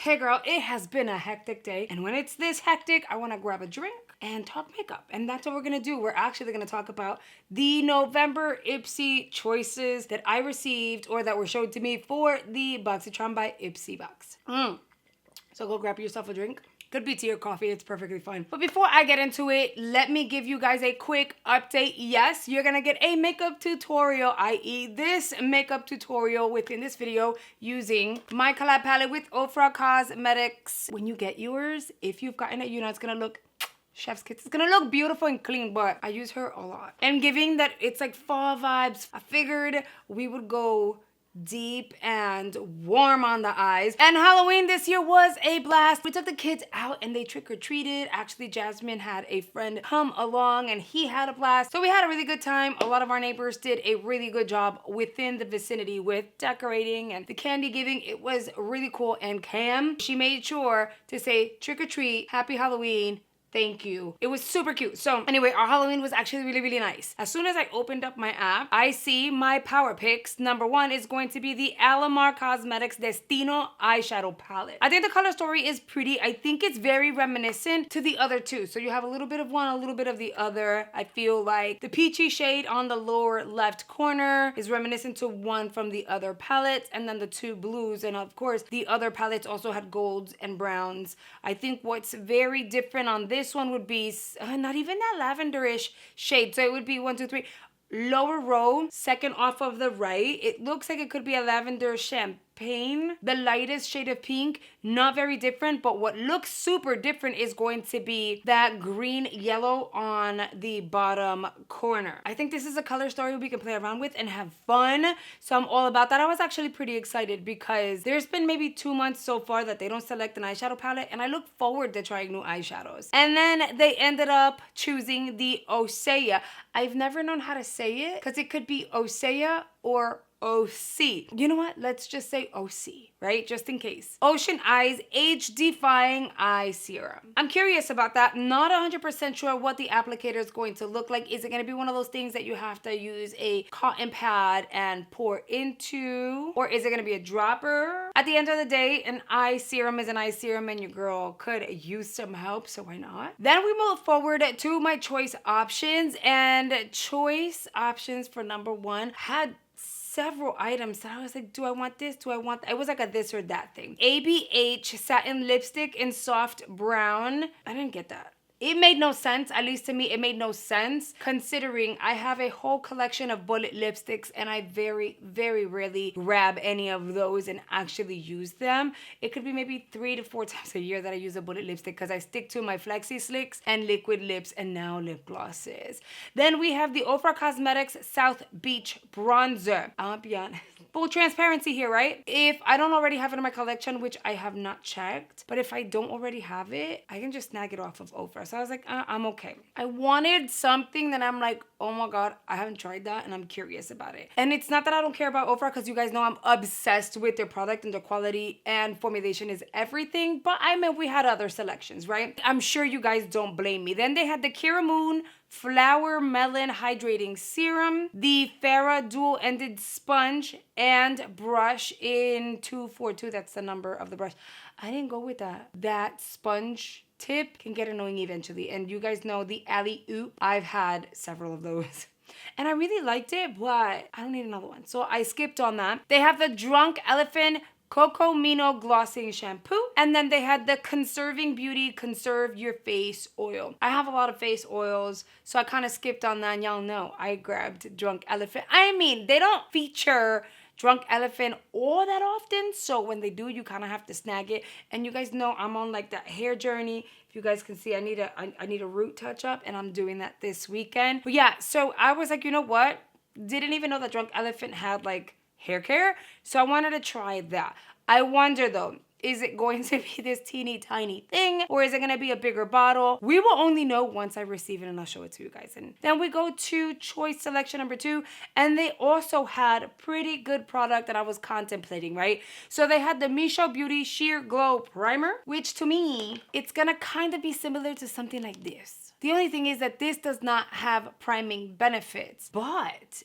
Hey girl, it has been a hectic day, and when it's this hectic, I want to grab a drink and talk makeup. And that's what we're gonna do. We're actually gonna talk about the November Ipsy choices that I received or that were showed to me for the Boxycharm by Ipsy box. So go grab yourself a drink. Could be tea or coffee, it's perfectly fine. But before I get into it, let me give you guys a quick update. Yes, you're gonna get a makeup tutorial, i.e. this makeup tutorial within this video using my collab palette with Ofra Cosmetics. When you get yours, if you've gotten it, you know it's gonna look chef's kiss. It's gonna look beautiful and clean, but I use her a lot. And given that it's like fall vibes, I figured we would go deep and warm on the eyes. And Halloween this year was a blast. We took the kids out and they trick-or-treated. Actually, Jasmine had a friend come along and he had a blast. So we had a really good time. A lot of our neighbors did a really good job within the vicinity with decorating and the candy giving. It was really cool. And Cam, she made sure to say trick-or-treat, happy Halloween, thank you. It was super cute. So anyway, our Halloween was actually really, really nice. As soon as I opened up my app, I see my power picks. Number one is going to be the Alamar Cosmetics Destino eyeshadow palette. I think the color story is pretty. I think it's very reminiscent to the other two. So you have a little bit of one, a little bit of the other. I feel like the peachy shade on the lower left corner is reminiscent to one from the other palettes, and then the two blues. And of course, the other palettes also had golds and browns. I think what's very different on this one would be not even that lavenderish shade. So it would be 1, 2, 3. Lower row, second off of the right. It looks like it could be a lavender champagne. The lightest shade of pink, not very different, but what looks super different is going to be that green yellow on the bottom corner. I think this is a color story we can play around with and have fun. So I'm all about that. I was actually pretty excited because there's been maybe 2 months so far that they don't select an eyeshadow palette, and I look forward to trying new eyeshadows. And then they ended up choosing the Osea. I've never known how to say it because it could be Osea or OC. You know what? Let's just say OC, right? Just in case. Ocean Eyes Age Defying Eye Serum. I'm curious about that. Not 100% sure what the applicator is going to look like. Is it going to be one of those things that you have to use a cotton pad and pour into? Or is it going to be a dropper? At the end of the day, an eye serum is an eye serum and your girl could use some help, so why not? Then we move forward to my choice options, and choice options for number one had several items that I was like, do I want this? Do I want that? It was like a this or that thing. ABH satin lipstick in soft brown. I didn't get that. It made no sense, at least to me, it made no sense considering I have a whole collection of bullet lipsticks and I very, very rarely grab any of those and actually use them. It could be maybe 3 to 4 times a year that I use a bullet lipstick because I stick to my Flexi Slicks and liquid lips and now lip glosses. Then we have the Ofra Cosmetics South Beach Bronzer. I'll be honest. Full transparency here, right? If I don't already have it in my collection, which I have not checked, but if I don't already have it, I can just snag it off of Ofra. So I was like, I'm okay. I wanted something that I'm like, oh my God, I haven't tried that and I'm curious about it. And it's not that I don't care about Ofra because you guys know I'm obsessed with their product and their quality and formulation is everything. But I mean, we had other selections, right? I'm sure you guys don't blame me. Then they had the Kira Moon Flower Melon Hydrating Serum, the Farah Dual Ended Sponge and Brush in 242. That's the number of the brush. I didn't go with that. That sponge tip can get annoying eventually. And you guys know the Alley Oop. I've had several of those. And I really liked it, but I don't need another one. So I skipped on that. They have the Drunk Elephant Coco Mino Glossing Shampoo. And then they had the Conserving Beauty Conserve Your Face Oil. I have a lot of face oils, so I kind of skipped on that. And y'all know I grabbed Drunk Elephant. I mean, they don't feature Drunk Elephant all that often, so when they do, you kind of have to snag it. And you guys know I'm on like that hair journey. If you guys can see, I need a root touch up, and I'm doing that this weekend. But yeah, so I was like, you know what? Didn't even know that Drunk Elephant had like hair care, so I wanted to try that. I wonder though, is it going to be this teeny tiny thing or is it going to be a bigger bottle? We will only know once I receive it and I'll show it to you guys. And then we go to choice selection number 2, and they also had a pretty good product that I was contemplating, right? So they had the Misho Beauty Sheer Glow Primer, which to me, it's going to kind of be similar to something like this. The only thing is that this does not have priming benefits, but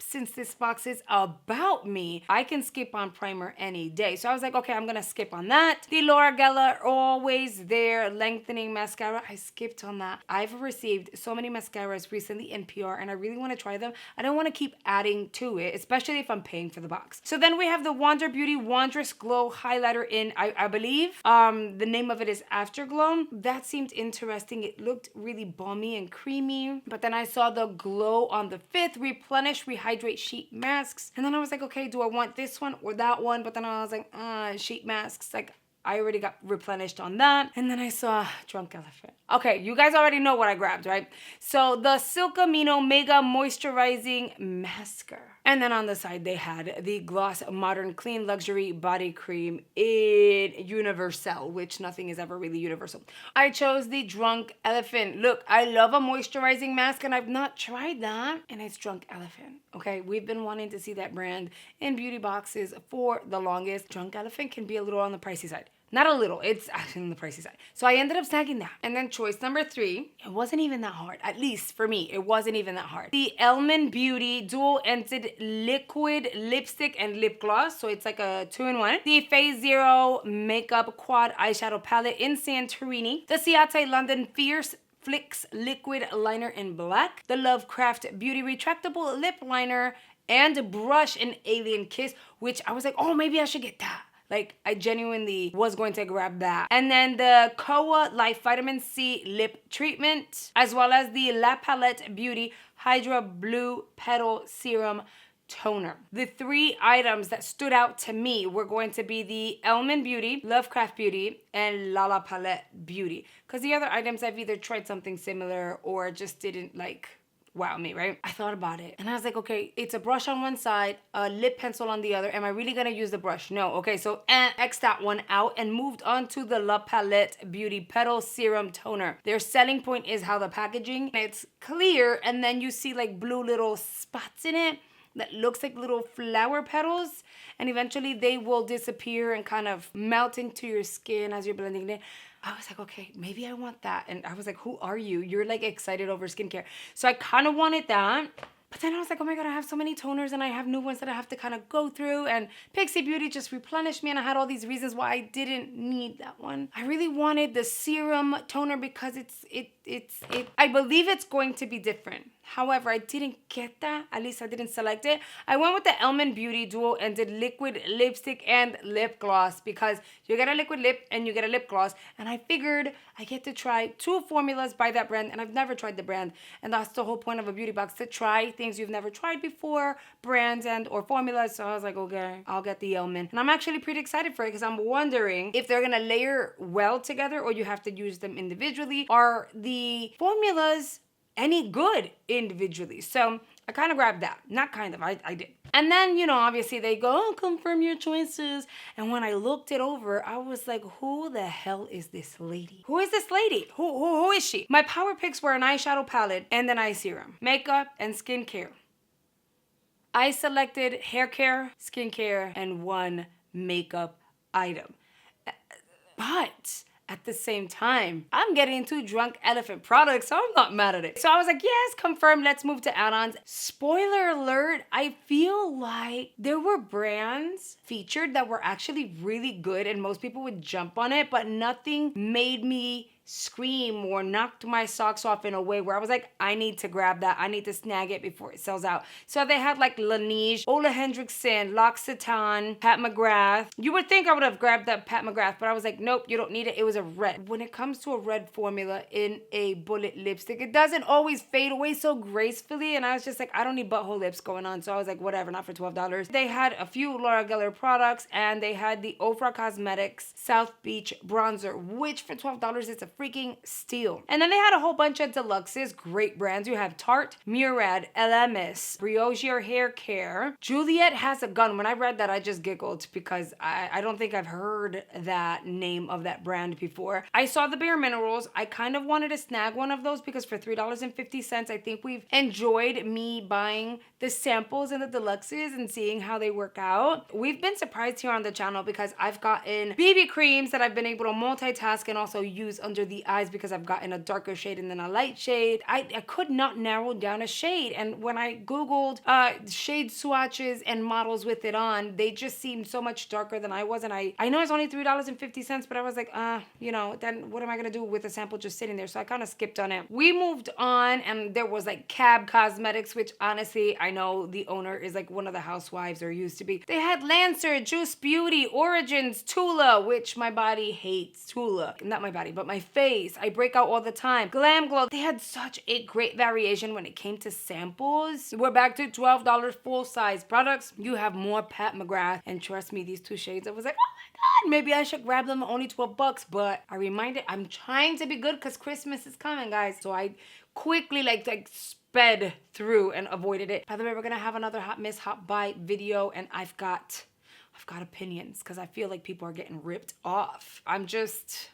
since this box is about me, I can skip on primer any day. So I was like, okay, I'm gonna skip on that. The Laura Geller Always There Lengthening Mascara, I skipped on that. I've received so many mascaras recently in PR and I really wanna try them. I don't wanna keep adding to it, especially if I'm paying for the box. So then we have the Wander Beauty Wondrous Glow Highlighter in, I believe, the name of it is Afterglow. That seemed interesting. It looked really balmy and creamy. But then I saw the Glow on the 5th Replenish Rehydrate Sheet Masks. And then I was like, okay, do I want this one or that one? But then I was like, sheet masks, like I already got replenished on that. And then I saw Drunk Elephant. Okay, you guys already know what I grabbed, right? So the Silk Amino Mega Moisturizing Mascara. And then on the side, they had the Gloss Modern Clean Luxury Body Cream in Universal, which nothing is ever really universal. I chose the Drunk Elephant. Look, I love a moisturizing mask and I've not tried that. And it's Drunk Elephant, okay? We've been wanting to see that brand in beauty boxes for the longest. Drunk Elephant can be a little on the pricey side. Not a little, it's actually on the pricey side. So I ended up snagging that. And then choice number 3, it wasn't even that hard. At least for me, it wasn't even that hard. The Elmen Beauty Dual Ended Liquid Lipstick and Lip Gloss. So it's like a 2-in-1. The Phase Zero Makeup Quad Eyeshadow Palette in Santorini. The Ciate London Fierce Flicks Liquid Liner in Black. The Lovecraft Beauty Retractable Lip Liner and Brush in Alien Kiss, which I was like, oh, maybe I should get that. Like, I genuinely was going to grab that. And then the Koa Life Vitamin C Lip Treatment, as well as the La Palette Beauty Hydra Blue Petal Serum Toner. The 3 items that stood out to me were going to be the Elmen Beauty, Lovecraft Beauty, and La Palette Beauty. Because the other items, I've either tried something similar or just didn't like wow me, right? I thought about it and I was like, okay, it's a brush on one side, a lip pencil on the other. Am I really gonna use the brush? No. Okay, so X that one out and moved on to the La Palette Beauty Petal Serum Toner. Their selling point is how the packaging, it's clear and then you see like blue little spots in it that looks like little flower petals, and eventually they will disappear and kind of melt into your skin as you're blending it. I was like, okay, maybe I want that. And I was like, who are you? You're like excited over skincare. So I kind of wanted that. But then I was like, oh my God, I have so many toners and I have new ones that I have to kind of go through. And Pixie Beauty just replenished me and I had all these reasons why I didn't need that one. I really wanted the serum toner because I believe it's going to be different. However, I didn't get that. At least I didn't select it. I went with the Elmen Beauty Dual Ended Liquid Lipstick and Lip Gloss because you get a liquid lip and you get a lip gloss. And I figured I get to try 2 formulas by that brand. And I've never tried the brand. And that's the whole point of a beauty box, to try things you've never tried before, brands and or formulas. So I was like, okay, I'll get the Elmen. And I'm actually pretty excited for it because I'm wondering if they're going to layer well together or you have to use them individually. Are the formulas any good individually? So I kind of grabbed that. Not kind of, I did. And then, you know, obviously they go, oh, confirm your choices. And when I looked it over, I was like, who the hell is this lady? Who is this lady? Who is she? My power picks were an eyeshadow palette and an eye serum, makeup and skincare. I selected hair care, skincare, and 1 makeup item. But at the same time, I'm getting 2 Drunk Elephant products, so I'm not mad at it. So I was like, yes, confirmed, let's move to add-ons. Spoiler alert, I feel like there were brands featured that were actually really good and most people would jump on it, but nothing made me scream or knocked my socks off in a way where I was like, I need to grab that. I need to snag it before it sells out. So they had like Laneige, Ole Hendrickson, L'Occitane, Pat McGrath. You would think I would have grabbed that Pat McGrath, but I was like, nope, you don't need it. It was a red. When it comes to a red formula in a bullet lipstick, it doesn't always fade away so gracefully. And I was just like, I don't need butthole lips going on. So I was like, whatever, not for $12. They had a few Laura Geller products and they had the Ofra Cosmetics South Beach Bronzer, which for $12 is a freaking steal. And then they had a whole bunch of deluxes, great brands. You have Tarte, Murad, LMS, Brioche Hair Care. Juliet Has a Gun. When I read that, I just giggled because I don't think I've heard that name of that brand before. I saw the Bare Minerals. I kind of wanted to snag one of those because for $3.50, I think we've enjoyed me buying the samples and the deluxes and seeing how they work out. We've been surprised here on the channel because I've gotten BB creams that I've been able to multitask and also use under the eyes because I've gotten a darker shade and then a light shade. I could not narrow down a shade. And when I Googled shade swatches and models with it on, they just seemed so much darker than I was. And I know it's only $3.50, but I was like, you know, then what am I going to do with a sample just sitting there? So I kind of skipped on it. We moved on, and there was like Cab Cosmetics, which honestly, I know the owner is like one of the housewives, or used to be. They had Lancer, Juice Beauty, Origins, Tula, which my body hates. Tula, not my body, but my face. I break out all the time. Glam Glow. They had such a great variation when it came to samples. We're back to $12 full-size products. You have more Pat McGrath, and trust me, these two shades, I was like, oh my God, maybe I should grab them, only $12, but I reminded, I'm trying to be good because Christmas is coming, guys. So I quickly like sped through and avoided it. By the way, we're gonna have another Hot Miss Hot Buy video, and I've got opinions because I feel like people are getting ripped off.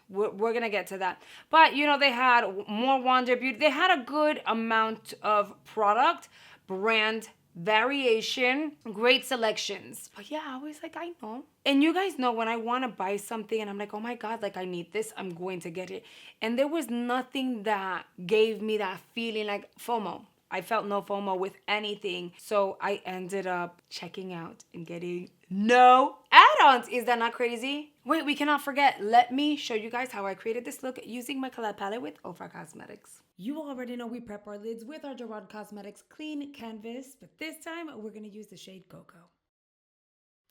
We're gonna get to that. But you know, they had more Wander Beauty. They had a good amount of product, brand variation, great selections. But yeah, I was like, I know. And you guys know when I want to buy something and I'm like, oh my God, like I need this, I'm going to get it. And there was nothing that gave me that feeling like FOMO. I felt no FOMO with anything. So I ended up checking out and getting no add-ons. Is that not crazy? Wait, we cannot forget. Let me show you guys how I created this look using my collab palette with Ofra Cosmetics. You already know we prep our lids with our Gerard Cosmetics Clean Canvas, but this time we're gonna use the shade Cocoa.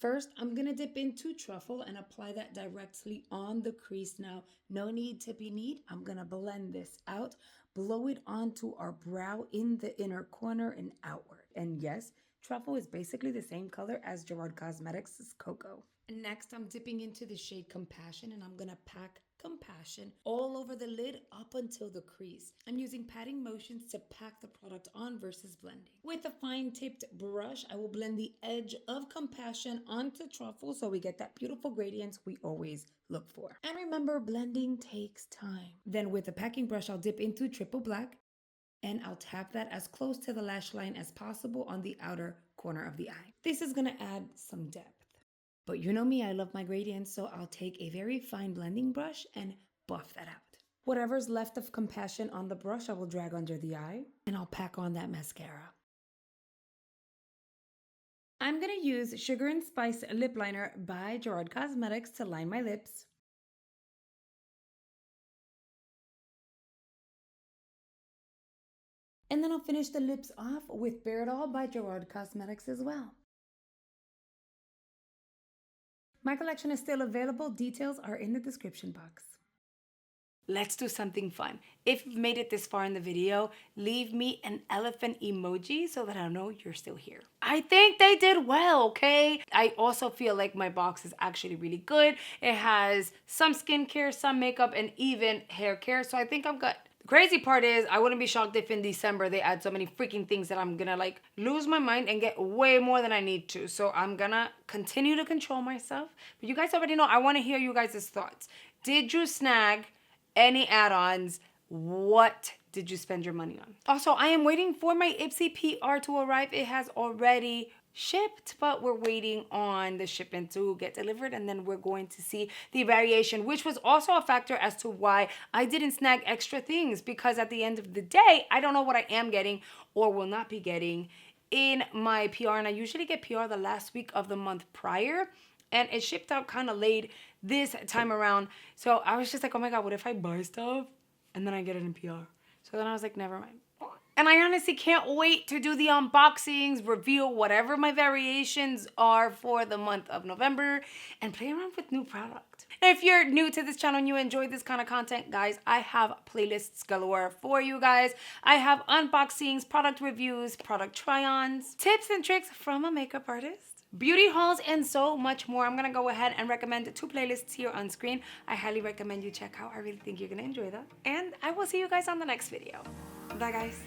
First, I'm gonna dip into Truffle and apply that directly on the crease. Now, no need to be neat. I'm gonna blend this out, blow it onto our brow in the inner corner and outward. And yes, Truffle is basically the same color as Gerard Cosmetics' Cocoa. And next, I'm dipping into the shade Compassion, and I'm gonna pack Compassion all over the lid up until the crease. I'm using patting motions to pack the product on versus blending. With a fine-tipped brush, I will blend the edge of Compassion onto Truffle so we get that beautiful gradient we always look for. And remember, blending takes time. Then with a packing brush, I'll dip into Triple Black, and I'll tap that as close to the lash line as possible on the outer corner of the eye. This is gonna add some depth. But you know me, I love my gradients, so I'll take a very fine blending brush and buff that out. Whatever's left of Compassion on the brush, I will drag under the eye, and I'll pack on that mascara. I'm gonna use Sugar and Spice Lip Liner by Gerard Cosmetics to line my lips. And then I'll finish the lips off with Bare It All by Gerard Cosmetics as well. My collection is still available. Details are in the description box. Let's do something fun. If you've made it this far in the video, leave me an elephant emoji so that I know you're still here. I think they did well, okay? I also feel like my box is actually really good. It has some skincare, some makeup, and even hair care, so I think I'm good. The crazy part is I wouldn't be shocked if in December they add so many freaking things that I'm gonna like lose my mind and get way more than I need to. So I'm gonna continue to control myself. But you guys already know, I wanna hear you guys' thoughts. Did you snag any add-ons? What did you spend your money on? Also, I am waiting for my Ipsy PR to arrive. It has already shipped, but we're waiting on the shipment to get delivered, and then we're going to see the variation, which was also a factor as to why I didn't snag extra things, because at the end of the day, I don't know what I am getting or will not be getting in my PR, and I usually get PR the last week of the month prior, and it shipped out kind of late this time around. So I was just like, oh my God, what if I buy stuff and then I get it in PR? So then I was like, never mind. And I honestly can't wait to do the unboxings, reveal whatever my variations are for the month of November, and play around with new product. Now, if you're new to this channel and you enjoy this kind of content, guys, I have playlists galore for you guys. I have unboxings, product reviews, product try-ons, tips and tricks from a makeup artist, beauty hauls, and so much more. I'm gonna go ahead and recommend 2 playlists here on screen. I highly recommend you check out. I really think you're gonna enjoy that. And I will see you guys on the next video. Bye, guys.